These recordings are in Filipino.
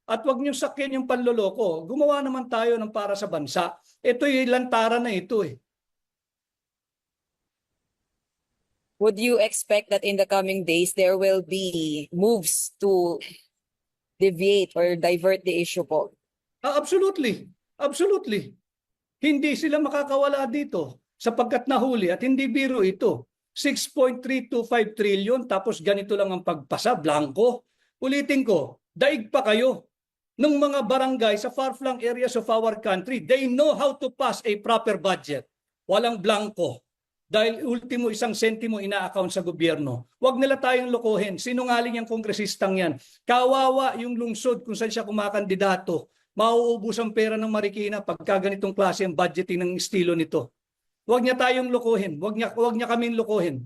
At wag niyong sakyan yung panloloko. Gumawa naman tayo ng para sa bansa. Ito yung lantaran na ito eh. Would you expect that in the coming days there will be moves to deviate or divert the issue po? Absolutely. Absolutely. Hindi sila makakawala dito sapagkat nahuli at hindi biro ito. 6.325 trillion tapos ganito lang ang pagpasa, blanco. Ulitin ko, daig pa kayo. Nung mga barangay sa far-flung areas of our country, they know how to pass a proper budget. Walang blanco. Dahil ultimo 1 sentimo ina-account sa gobyerno. Huwag nila tayong lokohin. Sinungaling yung kongresistang yan. Kawawa yung lungsod kung saan siya kumakandidato. Mauubos ang pera ng Marikina pagka ganitong klase ang budgeting ng estilo nito. Huwag niya tayong lokohin. Huwag niya kaming lokohin.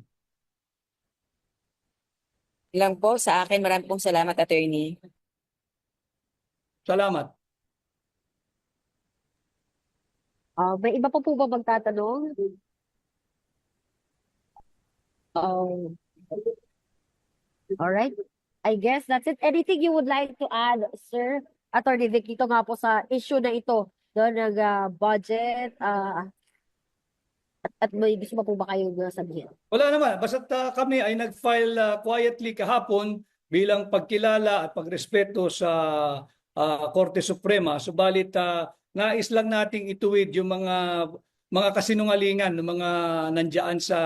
Lang po sa akin. Maraming pong salamat, Attorney. Salamat. May iba pa po ba magtatanong? All right. I guess that's it. Anything you would like to add, sir? Attorney Vic, dito nga po sa issue na ito, doon nag-budget, at may gusto pa po ba kayong sabihin? Wala naman. Basta't kami ay nag-file quietly kahapon bilang pagkilala at pagrespeto sa Korte Suprema. Subalit nais lang nating ituwid yung mga kasinungalingan ng mga nandiyan sa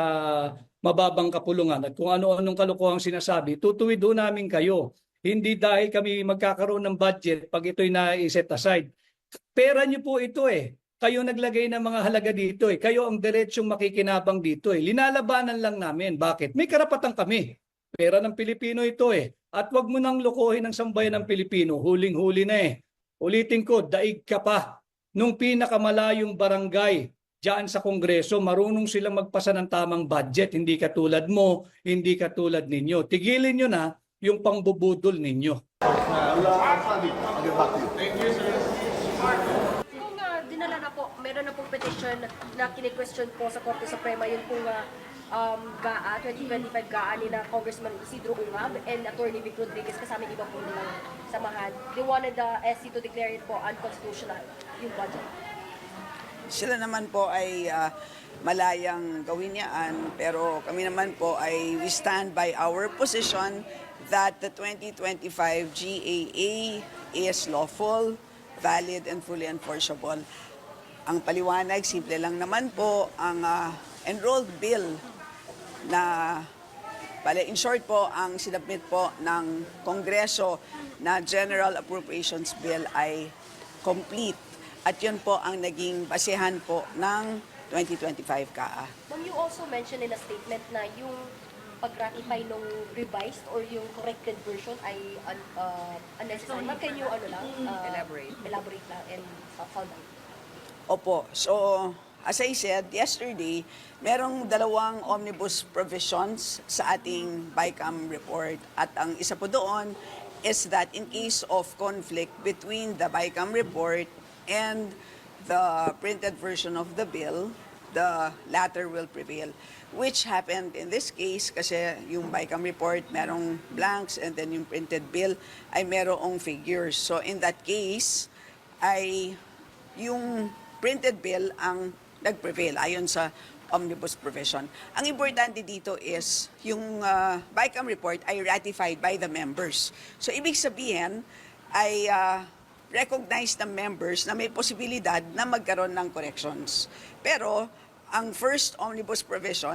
mababang kapulungan at kung ano-anong kalokohang sinasabi. Tutuwid do namin kayo. Hindi dahil kami magkakaroon ng budget pag ito'y na-set aside. Pera niyo po ito eh. Kayo naglagay ng mga halaga dito eh. Kayo ang diretsyong makikinabang dito eh. Linalabanan lang namin. Bakit? May karapatan kami. Pera ng Pilipino ito eh. At wag mo nang lokohin ang sambayan ng Pilipino. Huling-huli na eh. Ulitin ko, daig ka pa. Nung pinakamalayong barangay diyan sa Kongreso, marunong silang magpasa ng tamang budget. Hindi katulad mo, hindi katulad ninyo. Tigilin nyo na yung pangbubudol ninyo. Dinala na po, meron na pong petition na kini-question po sa Korte Suprema yung pong GAA, 2025 GAA ni na Congressman Isidro Ungab and Attorney Vic Rodriguez kasama iba po nilang samahan. They wanted the SC to declare it po unconstitutional yung budget. Sila naman po ay malayang gawin yan, pero kami naman po ay we stand by our position that the 2025 GAA is lawful, valid, and fully enforceable. Ang paliwanag, simple lang naman po, ang enrolled bill na, in short po, ang sinabmit po ng Kongreso na General Appropriations Bill ay complete. At yun po ang naging basehan po ng 2025 CAA. Ma'am, you also mentioned in a statement na yung pag-ratify nung revised or yung corrected version ay unnecessary. Ma'am, can you elaborate lang and sound out? Opo. So, as I said, yesterday, merong 2 omnibus provisions sa ating BICAM report. At ang isa po doon is that in case of conflict between the BICAM report and the printed version of the bill, the latter will prevail. Which happened in this case kasi yung BICAM report merong blanks and then yung printed bill ay merong figures. So in that case, ay yung printed bill ang nag-prevail ayon sa omnibus provision. Ang importante dito is yung BICAM report ay ratified by the members. So ibig sabihin ay recognize ng members na may posibilidad na magkaroon ng corrections. Pero ang first omnibus provision